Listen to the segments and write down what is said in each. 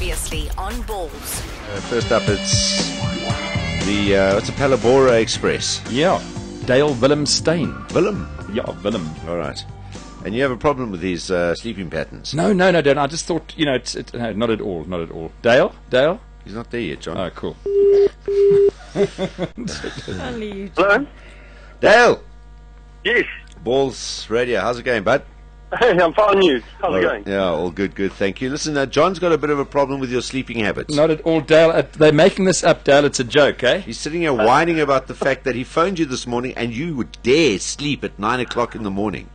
Previously on Ballz. First up, it's the Palabora Express. Yeah, Dale Willem Steyn. Willem? Yeah, Willem. All right. And you have a problem with his sleeping patterns? No, Dan. I just thought, no, not at all, not at all. Dale? He's not there yet, John. Oh, cool. Only you. Hello? Dale! Yes. Ballz Radio, how's it going, bud? Hey, I'm fine news. How's it going? Yeah, all good, thank you. Listen, John's got a bit of a problem with your sleeping habits. Not at all, Dale. They're making this up, Dale. It's a joke, eh? He's sitting here whining about the fact that he phoned you this morning and you would dare sleep at 9 o'clock in the morning.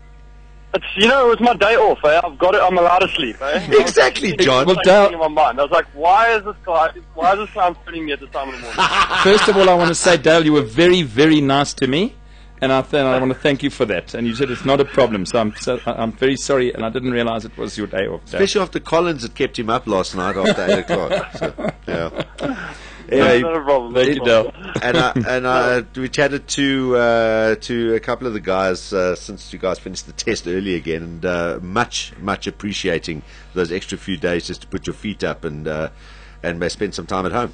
It's, it's my day off, eh? I'm allowed to sleep, eh? Exactly, John. Well, Well, Dale- in my mind. I was like, why is this clown phoning me at this time of the morning? First of all, I want to say, Dale, you were very, very nice to me, and I want to thank you for that. And you said it's not a problem, so I'm very sorry, and I didn't realize it was your day off, Dale. Especially after Collins had kept him up last night after 8 o'clock. So, yeah. No, Anyway, not a problem. Thank you, Dale. and we chatted to a couple of the guys since you guys finished the test early again, and much appreciating those extra few days just to put your feet up and spend some time at home.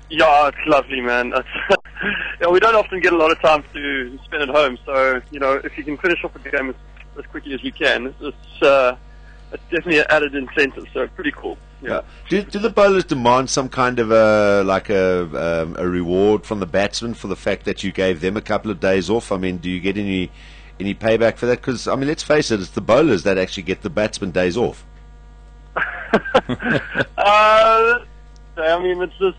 Yeah, it's lovely, man. We don't often get a lot of time to spend at home, so, if you can finish off the game as quickly as we can, it's definitely an added incentive, so pretty cool. Yeah. Do the bowlers demand some kind of a reward from the batsmen for the fact that you gave them a couple of days off? I mean, do you get any payback for that? Because, I mean, let's face it, it's the bowlers that actually get the batsmen days off. I mean, it's just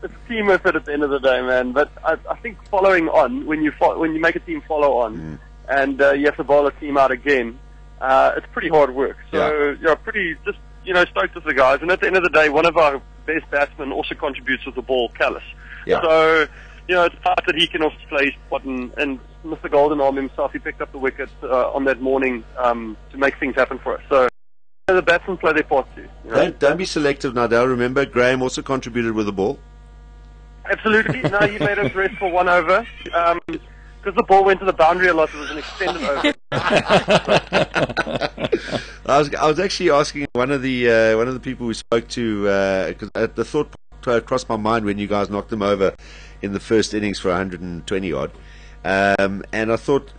it's team effort at the end of the day, man. But I think following on, when you make a team follow on, and you have to bowl a team out again, it's pretty hard work. So you're pretty just stoked with the guys. And at the end of the day, one of our best batsmen also contributes with the ball, Callis. Yeah. So it's nice that he can also play his spot, and Mr. Golden Arm himself, he picked up the wicket on that morning to make things happen for us. So the batsmen play their part too. Don't be selective, Nadal. Remember, Graham also contributed with the ball. Absolutely. No, he made us rest for one over. Because the ball went to the boundary a lot, it was an extended over. I was actually asking one of the people we spoke to, because the thought crossed my mind when you guys knocked them over in the first innings for 120 odd, and I thought,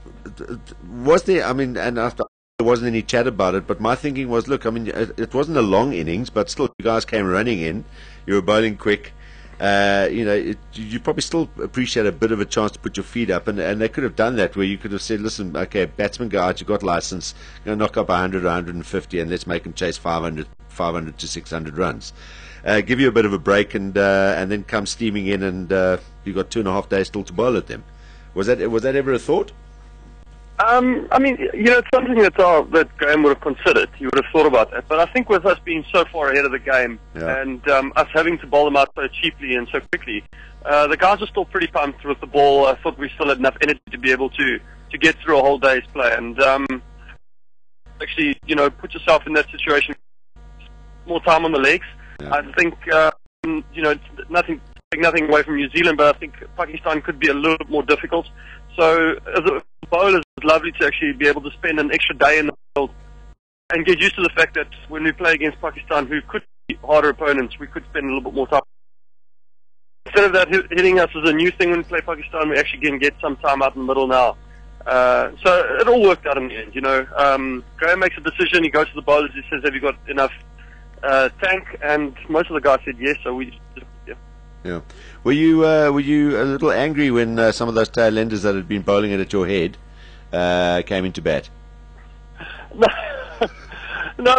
was there? I mean, and after there wasn't any chat about it, but my thinking was, look, I mean, it wasn't a long innings, but still, you guys came running in, you were bowling quick. You probably still appreciate a bit of a chance to put your feet up, and they could have done that where you could have said, listen, okay, batsman go out, you got license, knock up 100 or 150, and let's make them chase 500 to 600 runs. Give you a bit of a break, and then come steaming in, and you got 2.5 days still to bowl at them. Was that ever a thought? I mean, it's something that Graham would have considered. He would have thought about that. But I think with us being so far ahead of the game, and us having to bowl them out so cheaply and so quickly, the guys are still pretty pumped with the ball. I thought we still had enough energy to be able to get through a whole day's play. And actually, put yourself in that situation, more time on the legs. Yeah. I think, take nothing away from New Zealand, but I think Pakistan could be a little bit more difficult. So as a bowler, it's lovely to actually be able to spend an extra day in the field and get used to the fact that when we play against Pakistan, who could be harder opponents, we could spend a little bit more time. Instead of that hitting us as a new thing when we play Pakistan, we actually can get some time out in the middle now. So it all worked out in the end, Graham makes a decision, he goes to the bowlers, he says, have you got enough tank? And most of the guys said yes, so we just, Yeah. Were you a little angry when some of those tailenders that had been bowling it at your head came into bat? No,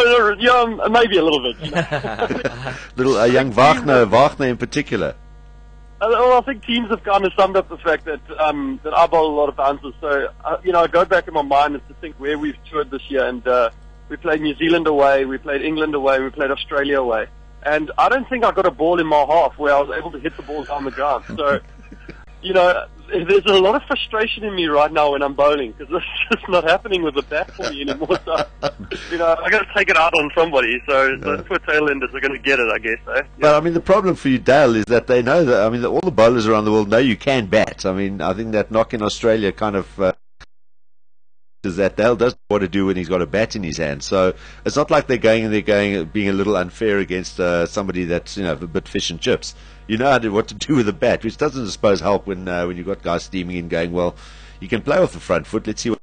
maybe a little bit. A young Wagner in particular. Well, I think teams have kind of summed up the fact that I bowl a lot of bounces. So I go back in my mind and to think where we've toured this year, and we played New Zealand away, we played England away, we played Australia away. And I don't think I got a ball in my half where I was able to hit the ball down the ground. So, there's a lot of frustration in me right now when I'm bowling, because it's just not happening with the bat for me anymore. So, I got to take it out on somebody. So those poor tailenders are going to get it, I guess. Eh? But I mean, the problem for you, Dale, is that they know that. I mean, all the bowlers around the world know you can bat. I mean, I think that knock in Australia kind of is that Dale doesn't know what to do when he's got a bat in his hand. So it's not like they're being a little unfair against somebody that's a bit fish and chips. You know what to do with a bat, which doesn't, I suppose, help when you've got guys steaming in, going, well, you can play off the front foot. Let's see what.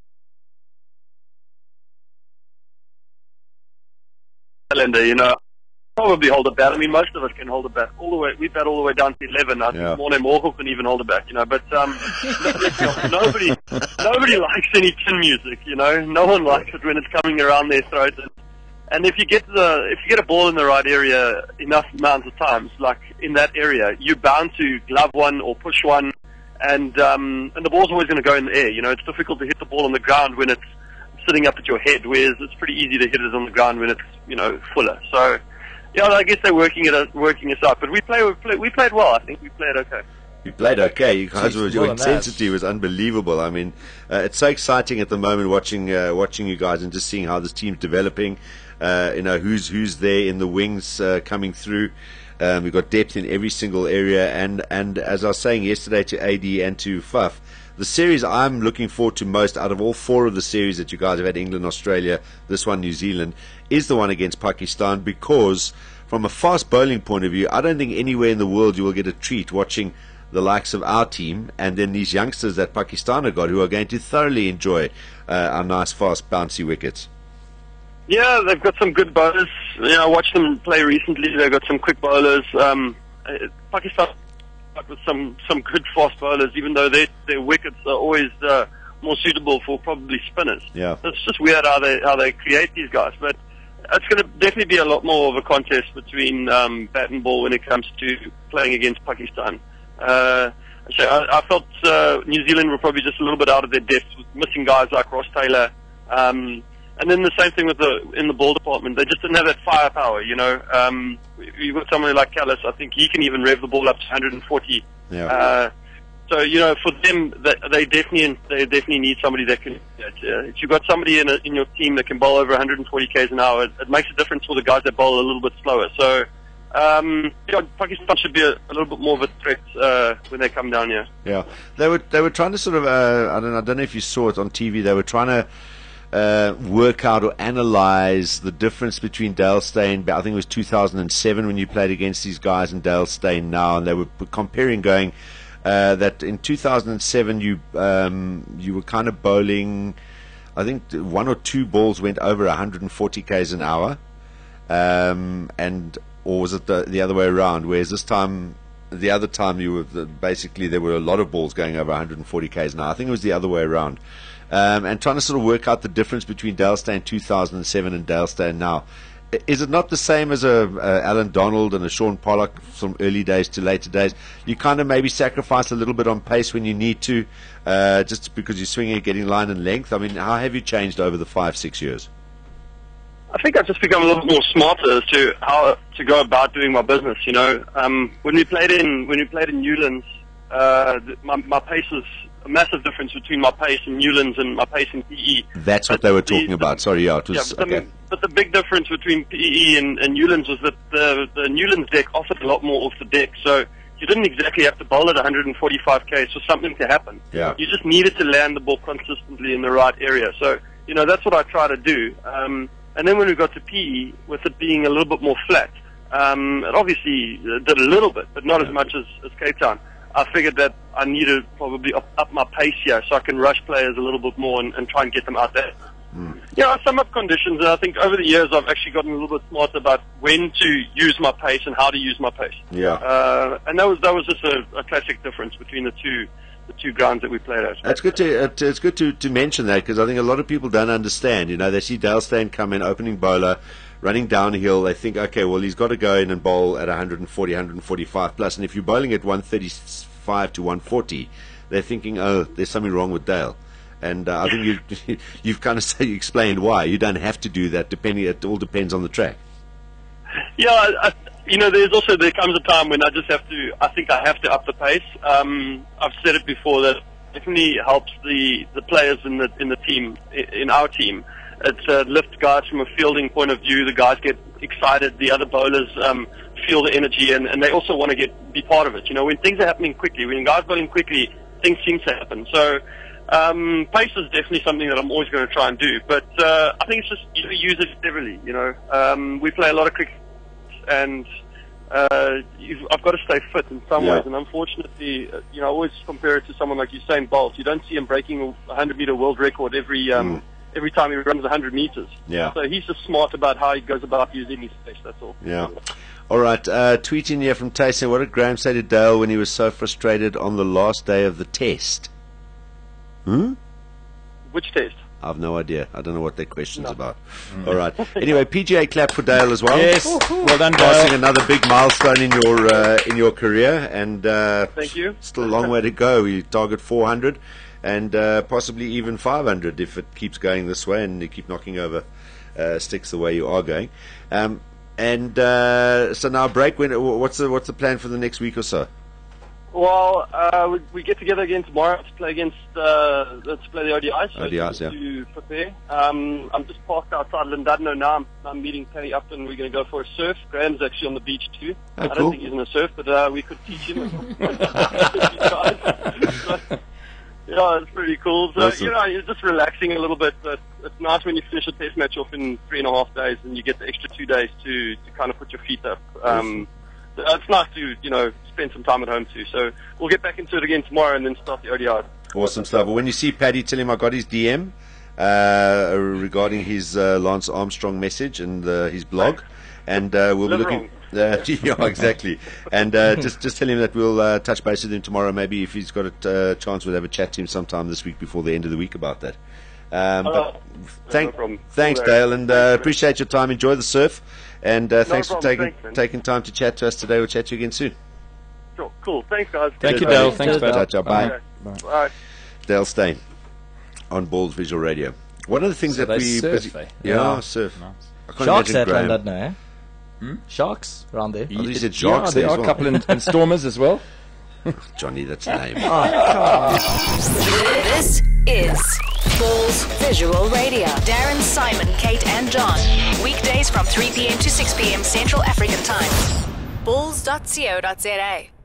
Probably hold a bat. I mean, most of us can hold a bat all the way. We bat all the way down to 11. I think Morne Morgel can even hold a bat, But nobody likes any tin music, No one likes it when it's coming around their throat. And if you get a ball in the right area enough amounts of times, like in that area, you're bound to glove one or push one, and the ball's always going to go in the air. It's difficult to hit the ball on the ground when it's sitting up at your head, whereas it's pretty easy to hit it on the ground when it's fuller. So. Yeah, I guess they're working us out, but we played well. I think we played okay. You played okay. You guys your intensity was unbelievable. I mean, it's so exciting at the moment watching you guys and just seeing how this team's developing. Who's there in the wings coming through. We've got depth in every single area, and as I was saying yesterday to AD and to Fuff, the series I'm looking forward to most out of all four of the series that you guys have had, England, Australia, this one, New Zealand, is the one against Pakistan, because from a fast bowling point of view, I don't think anywhere in the world you will get a treat watching the likes of our team and then these youngsters that Pakistan have got, who are going to thoroughly enjoy our nice, fast, bouncy wickets. Yeah, they've got some good bowlers. I watched them play recently. They've got some quick bowlers. Pakistan with some good fast bowlers, even though their wickets are always more suitable for probably spinners. Yeah, it's just weird how they create these guys. But it's going to definitely be a lot more of a contest between bat and ball when it comes to playing against Pakistan. I felt New Zealand were probably just a little bit out of their depth with missing guys like Ross Taylor. And then the same thing in the ball department. They just didn't have that firepower, You've got somebody like Callis. I think he can even rev the ball up to 140. Yeah. So for them, they definitely need somebody that can. If you've got somebody in your team that can bowl over 140 k's an hour, it makes a difference for the guys that bowl a little bit slower. So Pakistan should be a little bit more of a threat when they come down here. Yeah, they were trying to sort of I don't know if you saw it on TV. They were trying to work out or analyze the difference between Dale Steyn, I think it was 2007 when you played against these guys, and Dale Steyn now, and they were comparing, going that in 2007 you were kind of bowling, I think one or two balls went over 140 k's an hour, or was it the other way around? Whereas this time, the other time you were basically there were a lot of balls going over 140 k's an hour. I think it was the other way around. And trying to sort of work out the difference between Dale Steyn 2007 and Dale Steyn now. Is it not the same as a Alan Donald and a Sean Pollock from early days to later days? You kind of maybe sacrifice a little bit on pace when you need to, just because you're swinging, getting line and length. I mean, how have you changed over the 5-6 years? I think I've just become a little bit more smarter as to how to go about doing my business. When we played in Newlands, my pace was a massive difference between my pace in Newlands and my pace in PE. That's what they were talking about. Sorry, yeah, it was okay. But the big difference between PE and Newlands was that the Newlands deck offered a lot more off the deck, so you didn't exactly have to bowl at 145 k's for something to happen. Yeah. You just needed to land the ball consistently in the right area. So that's what I try to do. And then when we got to PE, with it being a little bit more flat, it obviously did a little bit, but not as much as Cape Town. I figured that I need to probably up my pace here so I can rush players a little bit more and try and get them out there. I sum up conditions, and I think over the years I've actually gotten a little bit smarter about when to use my pace and how to use my pace. Yeah. And that was just a classic difference between the two grounds that we played at. It's good to mention that, because I think a lot of people don't understand. They see Dale Steyn come in, opening bowler, running downhill. They think, okay, well, he's got to go in and bowl at 140, 145 plus. And if you're bowling at 135 to 140, they're thinking, oh, there's something wrong with Dale. And I think you've kind of explained why. You don't have to do that. It all depends on the track. Yeah, there comes a time when I think I have to up the pace. I've said it before that it definitely helps the players in the team, in our team. It lifts guys from a fielding point of view. The guys get excited. The other bowlers feel the energy, and they also want to be part of it. When things are happening quickly, when guys bowling quickly, things seem to happen. So Pace is definitely something that I'm always going to try and do, but I think it's just use it cleverly. We play a lot of cricket, and I've got to stay fit in some ways. And unfortunately, I always compare it to someone like Steyn Ballz. You don't see him breaking a 100-meter world record every time he runs 100 meters. Yeah. So he's just smart about how he goes about using his space. That's all. Yeah. All right. Tweeting here from Tyson. What did Graham say to Dale when he was so frustrated on the last day of the test? Which test? I've no idea. I don't know what that question's about. All right. Anyway, PGA clap for Dale as well. Yes. Well done, Passing Dale. another big milestone in your career, and Thank you. Still a long way to go. You target 400, and possibly even 500 if it keeps going this way, and you keep knocking over sticks the way you are going. So now break. What's the plan for the next week or so? Well, we get together again tomorrow to play against the ODIs. To prepare. I'm just parked outside Llandudno now. I'm meeting Paddy Upton. We're going to go for a surf. Graham's actually on the beach too. I don't think he's going to surf, but we could teach him. It's pretty cool. So Awesome. You're just relaxing a little bit. But it's nice when you finish a test match off in 3.5 days, and you get the extra 2 days to kind of put your feet up. It's nice to spend some time at home too. So we'll get back into it again tomorrow and then start the ODI. Awesome stuff. Well, when you see Paddy, tell him I got his DM regarding his Lance Armstrong message and his blog, and we'll be looking. Yeah, exactly. And just tell him that we'll touch base with him tomorrow. Maybe if he's got a chance, we'll have a chat to him sometime this week before the end of the week about that. Thanks, Dale, and appreciate your time. Enjoy the surf, and thanks for taking time to chat to us today. We'll chat to you again soon. Sure, cool. Thanks, guys. Thank you, Dale. Thanks, Dale. Bye. Bye. Dale Steyn on Ballz Visual Radio. One of the things that we surf, surf. Nice. I can't Sharks imagine at Graham. Llandudno, eh? Sharks around there. Oh, you said sharks there as are well. a couple in Stormers as well. Johnny, that's the name. This is Ballz Visual Radio. Darren, Simon, Kate, and John. Weekdays from 3 p.m. to 6 p.m. Central African Time. Ballz.co.za.